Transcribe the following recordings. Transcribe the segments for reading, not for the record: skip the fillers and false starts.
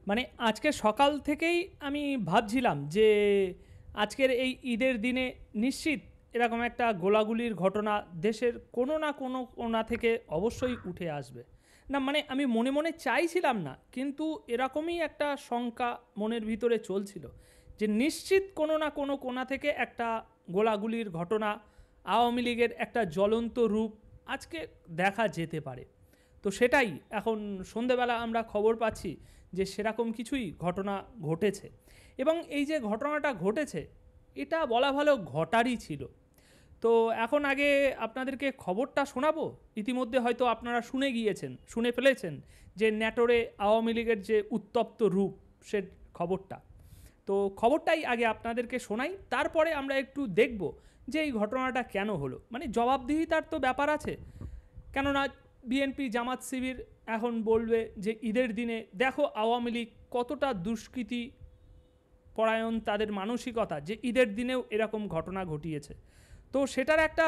মানে আজকে সকাল থেকেই আমি ভাবছিলাম যে আজকের এই ঈদের দিনে নিশ্চিত এরকম একটা গোলাগুলির ঘটনা দেশের কোনো না কোনো কোণা থেকে অবশ্যই উঠে আসবে। না মানে আমি মনে মনে চাইছিলাম না, কিন্তু এরকমই একটা শঙ্কা মনের ভিতরে চলছিল যে নিশ্চিত কোনো না কোনো কোণা থেকে একটা গোলাগুলির ঘটনা, আওয়ামী লীগের একটা জ্বলন্ত রূপ আজকে দেখা যেতে পারে। তো সেটাই এখন সন্ধেবেলা আমরা খবর পাচ্ছি যে সেরকম কিছুই ঘটনা ঘটেছে। এবং এই যে ঘটনাটা ঘটেছে এটা বলা ভালো ঘটারই ছিল। তো এখন আগে আপনাদেরকে খবরটা শোনাবো। ইতিমধ্যে হয়তো আপনারা শুনে ফেলেছেন যে ন্যাটোরে আওয়ামী লীগের যে উত্তপ্ত রূপ, সে খবরটা। তো খবরটাই আগে আপনাদেরকে শোনাই, তারপরে আমরা একটু দেখব যে এই ঘটনাটা কেন হলো। মানে জবাবদিহিতার তো ব্যাপার আছে, কেননা বিএনপি জামাত শিবির এখন বলবে যে ঈদের দিনে দেখো আওয়ামী লীগ কতটা দুষ্কৃতি পরায়ণ তাদের মানসিকতা, যে ঈদের দিনেও এরকম ঘটনা ঘটিয়েছে। তো সেটার একটা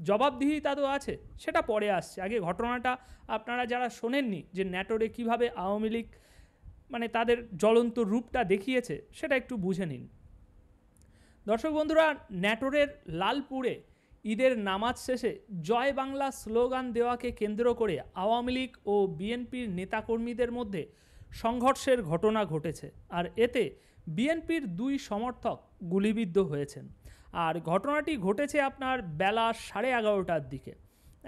জবাবদিহিতা তো আছে, সেটা পরে আসছে। আগে ঘটনাটা আপনারা যারা শোনেননি যে ন্যাটোরে কিভাবে আওয়ামী লীগ মানে তাদের জ্বলন্ত রূপটা দেখিয়েছে, সেটা একটু বুঝে নিন। দর্শক বন্ধুরা, ন্যাটোরের লালপুরে ঈদের নামাজ শেষে জয় বাংলা স্লোগান দেওয়াকে কেন্দ্র করে আওয়ামী লীগ ও বিএনপির নেতাকর্মীদের মধ্যে সংঘর্ষের ঘটনা ঘটেছে। আর এতে বিএনপির দুই সমর্থক গুলিবিদ্ধ হয়েছেন। আর ঘটনাটি ঘটেছে আপনার বেলা 11:30টার দিকে।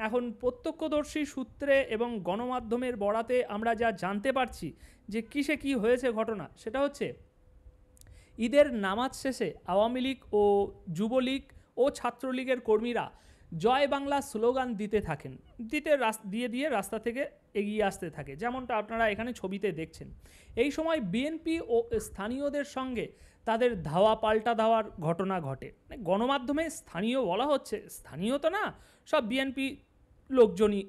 এখন প্রত্যক্ষদর্শী সূত্রে এবং গণমাধ্যমের বরাতে আমরা যা জানতে পারছি যে কিসে কি হয়েছে ঘটনা, সেটা হচ্ছে ঈদের নামাজ শেষে আওয়ামী লীগ ও যুবলীগ ও ছাত্রলীগের কর্মীরা জয় বাংলা স্লোগান দিতে থাকেন, দিয়ে রাস্তা থেকে এগিয়ে আসতে থাকে, যেমনটা আপনারা এখানে ছবিতে দেখছেন। এই সময় বিএনপি ও স্থানীয়দের সঙ্গে তাদের ধাওয়া পাল্টা ধাওয়ার ঘটনা ঘটে। গণমাধ্যমে স্থানীয় বলা হচ্ছে, স্থানীয় তো না, সব বিএনপি লোকজনই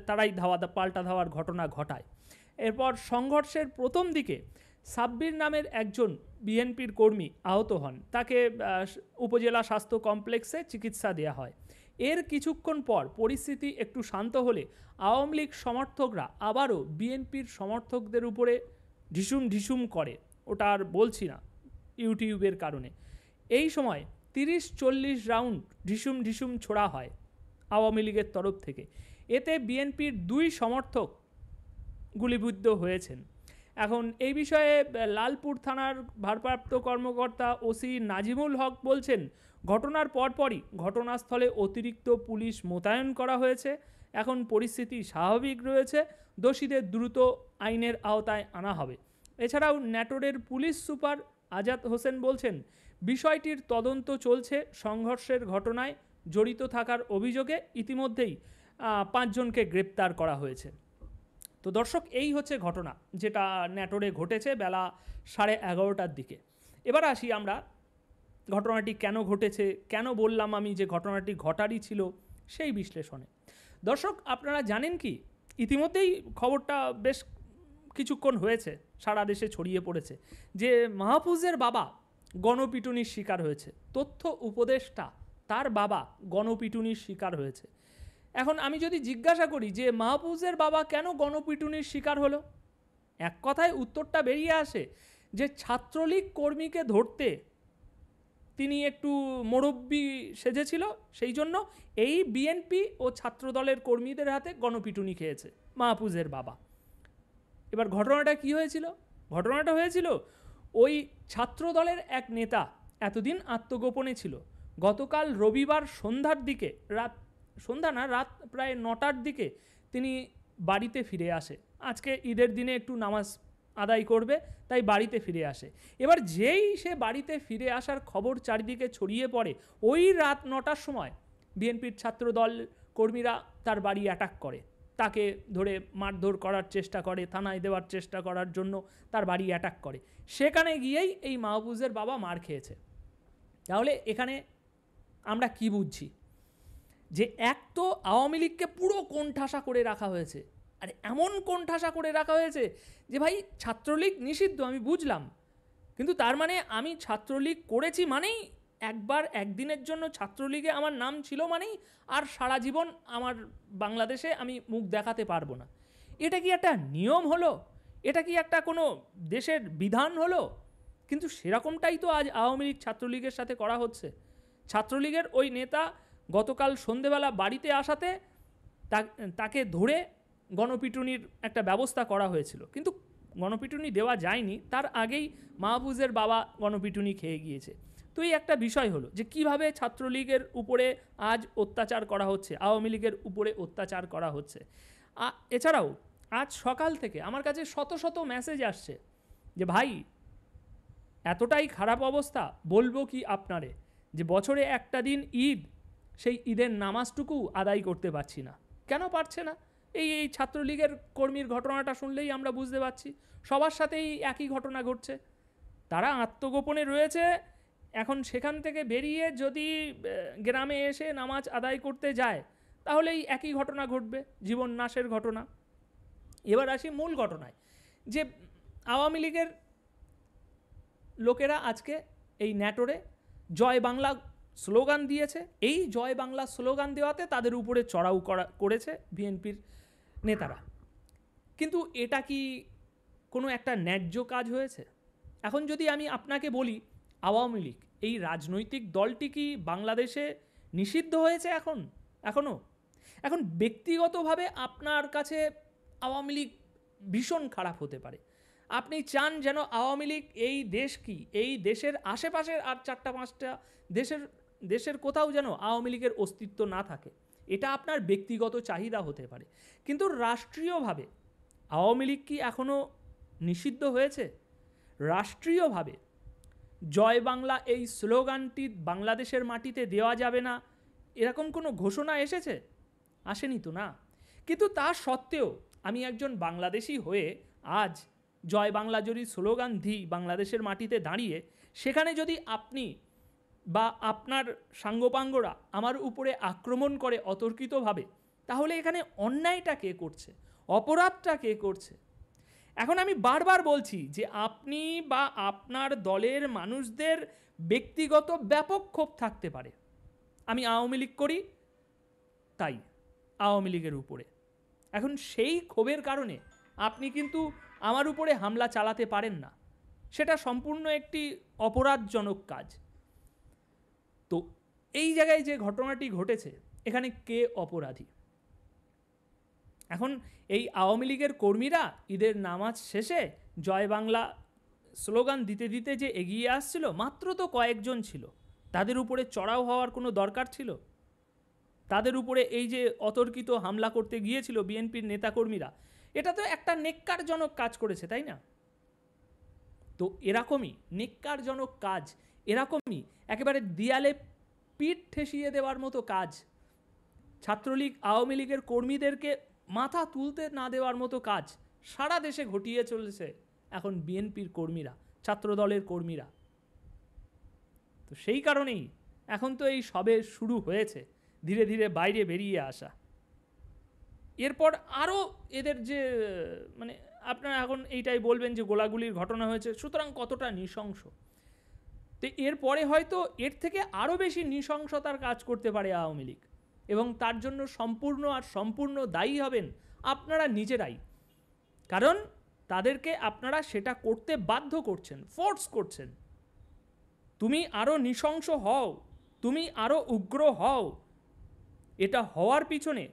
তারাই পাল্টা ধাওয়ার ঘটনা ঘটায়। এরপর সংঘর্ষের প্রথম দিকে সাব্বির নামের একজন বিএনপির কর্মী আহত হন, তাকে উপজেলা স্বাস্থ্য কমপ্লেক্সে চিকিৎসা দেওয়া হয়। এর কিছুক্ষণ পর পরিস্থিতি একটু শান্ত হলে আওয়ামী লীগ সমর্থকরা আবারও বিএনপির সমর্থকদের উপরে ঢিসুম করে, ওটা আর বলছি না ইউটিউবের কারণে। এই সময় 30-40 রাউন্ড ঢিসুম ছোড়া হয় আওয়ামী লীগের তরফ থেকে। এতে বিএনপির দুই সমর্থক গুলিবিদ্ধ হয়েছেন। এখন এই বিষয়ে লালপুর থানার ভারপ্রাপ্ত কর্মকর্তা ওসি নাজিমুল হক বলছেন, ঘটনার পরপরই ঘটনাস্থলে অতিরিক্ত পুলিশ মোতায়েন করা হয়েছে। এখন পরিস্থিতি স্বাভাবিক রয়েছে, দোষীদের দ্রুত আইনের আওতায় আনা হবে। এছাড়াও ন্যাটোরের পুলিশ সুপার আজাদ হোসেন বলছেন, বিষয়টির তদন্ত চলছে। সংঘর্ষের ঘটনায় জড়িত থাকার অভিযোগে ইতিমধ্যেই 5 জনকে গ্রেপ্তার করা হয়েছে। তো দর্শক, এই হচ্ছে ঘটনা যেটা ন্যাটোরে ঘটেছে বেলা 11:30টার দিকে। এবার আসি আমরা ঘটনাটি কেন ঘটেছে, কেন বললাম আমি যে ঘটনাটি ঘটারই ছিল, সেই বিশ্লেষণে। দর্শক, আপনারা জানেন কি, ইতিমধ্যেই খবরটা বেশ কিছুক্ষণ হয়েছে সারা দেশে ছড়িয়ে পড়েছে যে মাহফুজের বাবা গণপিটুনির শিকার হয়েছে। তথ্য উপদেষ্টা তার বাবা গণপিটুনির শিকার হয়েছে। এখন আমি যদি জিজ্ঞাসা করি যে মাহফুজের বাবা কেন গণপিটুনির শিকার হলো, এক কথায় উত্তরটা বেরিয়ে আসে যে ছাত্রলীগ কর্মীকে ধরতে তিনি একটু মুরব্বি সেজেছিল, সেই জন্য এই বিএনপি ও ছাত্রদলের কর্মীদের হাতে গণপিটুনি খেয়েছে মাহফুজের বাবা। এবার ঘটনাটা কি হয়েছিল? ঘটনাটা হয়েছিল ওই ছাত্রদলের এক নেতা এতদিন আত্মগোপনে ছিল। গতকাল রবিবার রাত প্রায় 9টার দিকে তিনি বাড়িতে ফিরে আসে। আজকে ঈদের দিনে একটু নামাজ আদায় করবে, তাই বাড়িতে ফিরে আসে। এবার যেই সে বাড়িতে ফিরে আসার খবর চারিদিকে ছড়িয়ে পড়ে, ওই রাত 9টার সময় বিএনপির ছাত্রদল কর্মীরা তার বাড়ি অ্যাটাক করে, তাকে ধরে মারধর করার চেষ্টা করে, থানায় দেওয়ার চেষ্টা করার জন্য তার বাড়ি অ্যাটাক করে। সেখানে গিয়েই এই মাহফুজের বাবা মার খেয়েছে। তাহলে এখানে আমরা কি বুঝছি? যে এক তো আওয়ামী লীগকে পুরো কোণঠাসা করে রাখা হয়েছে, আর এমন কোণঠাসা করে রাখা হয়েছে যে ভাই ছাত্রলীগ নিষিদ্ধ আমি বুঝলাম, কিন্তু তার মানে আমি ছাত্রলীগ করেছি মানেই, একদিনের জন্য ছাত্রলীগে আমার নাম ছিল মানেই আর সারা জীবন আমার বাংলাদেশে আমি মুখ দেখাতে পারবো না। এটা কি একটা নিয়ম হলো? এটা কি একটা কোনো দেশের বিধান হলো? কিন্তু সেরকমটাই তো আজ আওয়ামী লীগ ছাত্রলীগের সাথে করা হচ্ছে। ছাত্রলীগের ওই নেতা গতকাল সন্ধেবেলা বাড়িতে আসাতে তাকে ধরে গণপিটুনির একটা ব্যবস্থা করা হয়েছিল, কিন্তু গণপিটুনি দেওয়া যায়নি, তার আগেই মাহফুজের বাবা গণপিটুনি খেয়ে গিয়েছে। তো এই একটা বিষয় হলো যে কিভাবে ছাত্রলীগের উপরে আজ অত্যাচার করা হচ্ছে, আওয়ামী লীগের উপরে অত্যাচার করা হচ্ছে। এছাড়াও আজ সকাল থেকে আমার কাছে শত শত মেসেজ আসছে যে ভাই এতটাই খারাপ অবস্থা, বলবো কি আপনারে, যে বছরে একটা দিন ঈদ, সেই ঈদের নামাজটুকু আদায় করতে পারছি না। কেন পারছে না? এই ছাত্রলীগের কর্মীর ঘটনাটা শুনলেই আমরা বুঝতে পারছি, সবার সাথেই একই ঘটনা ঘটছে। তারা আত্মগোপনে রয়েছে, এখন সেখান থেকে বেরিয়ে যদি গ্রামে এসে নামাজ আদায় করতে যায় তাহলে এই একই ঘটনা ঘটবে, জীবন নাশের ঘটনা। এবার আসি মূল ঘটনায়, যে আওয়ামী লীগের লোকেরা আজকে এই ন্যাটোরে জয় বাংলা স্লোগান দিয়েছে। এই জয় বাংলা স্লোগান দেওয়াতে তাদের উপরে চড়াও করেছে বিএনপির নেতারা। কিন্তু এটা কি কোনো একটা ন্যায্য কাজ হয়েছে? এখন যদি আমি আপনাকে বলি, আওয়ামী লীগ এই রাজনৈতিক দলটি কি বাংলাদেশে নিষিদ্ধ হয়েছে এখনও? এখন ব্যক্তিগতভাবে আপনার কাছে আওয়ামী লীগ ভীষণ খারাপ হতে পারে, আপনি চান যেন আওয়ামী লীগ এই দেশ কি এই দেশের আশেপাশের আর 4-5টা দেশের কোথাও যেন আওয়ামী লীগের অস্তিত্ব না থাকে, এটা আপনার ব্যক্তিগত চাহিদা হতে পারে। কিন্তু রাষ্ট্রীয়ভাবে আওয়ামী লীগ কি এখনও নিষিদ্ধ হয়েছে? রাষ্ট্রীয়ভাবে জয় বাংলা এই স্লোগানটি বাংলাদেশের মাটিতে দেওয়া যাবে না এরকম কোনো ঘোষণা এসেছে? আসেনি তো না। কিন্তু তা সত্ত্বেও আমি একজন বাংলাদেশি হয়ে আজ জয় বাংলা যদি স্লোগান দিই বাংলাদেশের মাটিতে দাঁড়িয়ে, সেখানে যদি আপনি বা আপনার সাঙ্গপাঙ্গরা আমার উপরে আক্রমণ করে অতর্কিতভাবে, তাহলে এখানে অন্যায়টা কে করছে, অপরাধটা কে করছে? এখন আমি বারবার বলছি যে আপনি বা আপনার দলের মানুষদের ব্যক্তিগত ব্যাপক ক্ষোভ থাকতে পারে, আমি আওয়ামী লীগ করি তাই আওয়ামী লীগের উপরে। এখন সেই ক্ষোভের কারণে আপনি কিন্তু আমার উপরে হামলা চালাতে পারেন না, সেটা সম্পূর্ণ একটি অপরাধজনক কাজ। তো এই জায়গায় যে ঘটনাটি ঘটেছে, এখানে কে অপরাধী? এখন এই আওয়ামী লীগের কর্মীরা ঈদের নামাজ শেষে জয় বাংলা স্লোগান দিতে দিতে যে এগিয়ে আসছিল, মাত্র তো কয়েকজন ছিল, তাদের উপরে চড়াও হওয়ার কোনো দরকার ছিল? তাদের উপরে এই যে অতর্কিত হামলা করতে গিয়েছিল বিএনপির নেতাকর্মীরা, এটা তো একটা নেক্কারজনক কাজ করেছে, তাই না? তো এরকমই নেক্কারজনক কাজ, এরকমই একেবারে দেয়ালে পিঠ ঠেসিয়ে দেওয়ার মতো কাজ, ছাত্রলীগ আওয়ামী লীগের কর্মীদেরকে মাথা তুলতে না দেওয়ার মতো কাজ সারা দেশে ঘটিয়ে চলেছে এখন বিএনপির কর্মীরা, ছাত্রদলের কর্মীরা। তো সেই কারণেই এখন তো এই সবে শুরু হয়েছে ধীরে ধীরে বাইরে বেরিয়ে আসা। এরপর আরও এদের যে মানে আপনারা এখন এইটাই বলবেন যে গোলাগুলির ঘটনা হয়েছে, সুতরাং কতটা নৃশংস। তো এরপরে হয়তো এর থেকে আরও বেশি নৃশংসতার কাজ করতে পারে আওয়ামী লীগ, এবং তার জন্য সম্পূর্ণ দায়ী হবেন আপনারা নিজেরাই। কারণ তাদেরকে আপনারা সেটা করতে বাধ্য করছেন, ফোর্স করছেন। তুমি আরও নৃশংস হও, তুমি আরও উগ্র হও, এটা হওয়ার পিছনে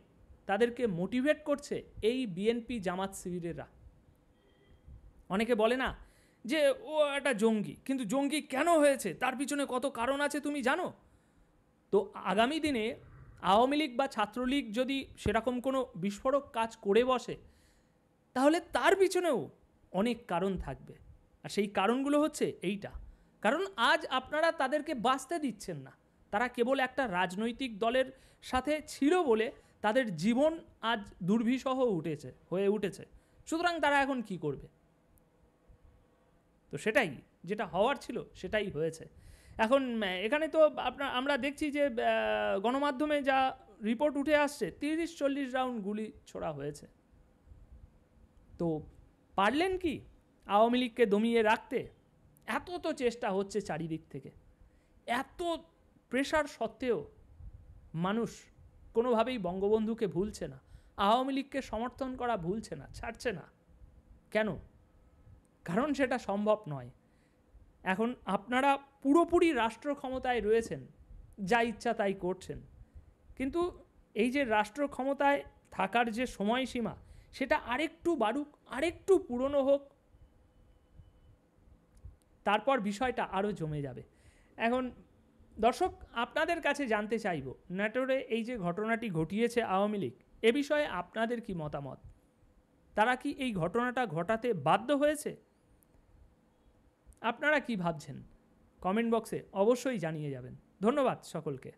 তাদেরকে মোটিভেট করছে এই বিএনপি জামাত শিবিরেরা। অনেকে বলে না যে ও একটা জঙ্গি, কিন্তু জঙ্গি কেন হয়েছে তার পিছনে কত কারণ আছে তুমি জানো? তো আগামী দিনে আওয়ামী লীগ বা ছাত্রলীগ যদি সেরকম কোনো বিস্ফোরক কাজ করে বসে, তাহলে তার পিছনেও অনেক কারণ থাকবে। আর সেই কারণগুলো হচ্ছে এইটা, কারণ আজ আপনারা তাদেরকে বাঁচতে দিচ্ছেন না। তারা কেবল একটা রাজনৈতিক দলের সাথে ছিল বলে তাদের জীবন আজ দুর্বিষহ হয়ে উঠেছে। সুতরাং তারা এখন কি করবে? তো সেটাই, যেটা হওয়ার ছিল সেটাই হয়েছে। এখন এখানে তো আমরা দেখছি যে গণমাধ্যমে যা রিপোর্ট উঠে আসছে, 30-40 রাউন্ড গুলি ছোড়া হয়েছে। তো পারলেন কি আওয়ামী লীগকে দমিয়ে রাখতে? এত তো চেষ্টা হচ্ছে চারিদিক থেকে, এত প্রেশার সত্ত্বেও মানুষ কোনোভাবেই বঙ্গবন্ধুকে ভুলছে না, আওয়ামী লীগকে সমর্থন করা ভুলছে না, ছাড়ছে না। কেন? কারণ সেটা সম্ভব নয়। এখন আপনারা পুরোপুরি রাষ্ট্র ক্ষমতায় রয়েছেন, যা ইচ্ছা তাই করছেন, কিন্তু এই যে রাষ্ট্র ক্ষমতায় থাকার যে সময়সীমা, সেটা আরেকটু বাড়ুক, আরেকটু পুরনো হোক, তারপর বিষয়টা আরও জমে যাবে। এখন দর্শক, আপনাদের কাছে জানতে চাইব, নাটোরে এই যে ঘটনাটি ঘটিয়েছে আওয়ামী লীগ, এ বিষয়ে আপনাদের কি মতামত? তারা কি এই ঘটনাটা ঘটাতে বাধ্য হয়েছে? আপনারা কি ভাবছেন? কমেন্ট বক্সে অবশ্যই জানিয়ে যাবেন। ধন্যবাদ সকলকে।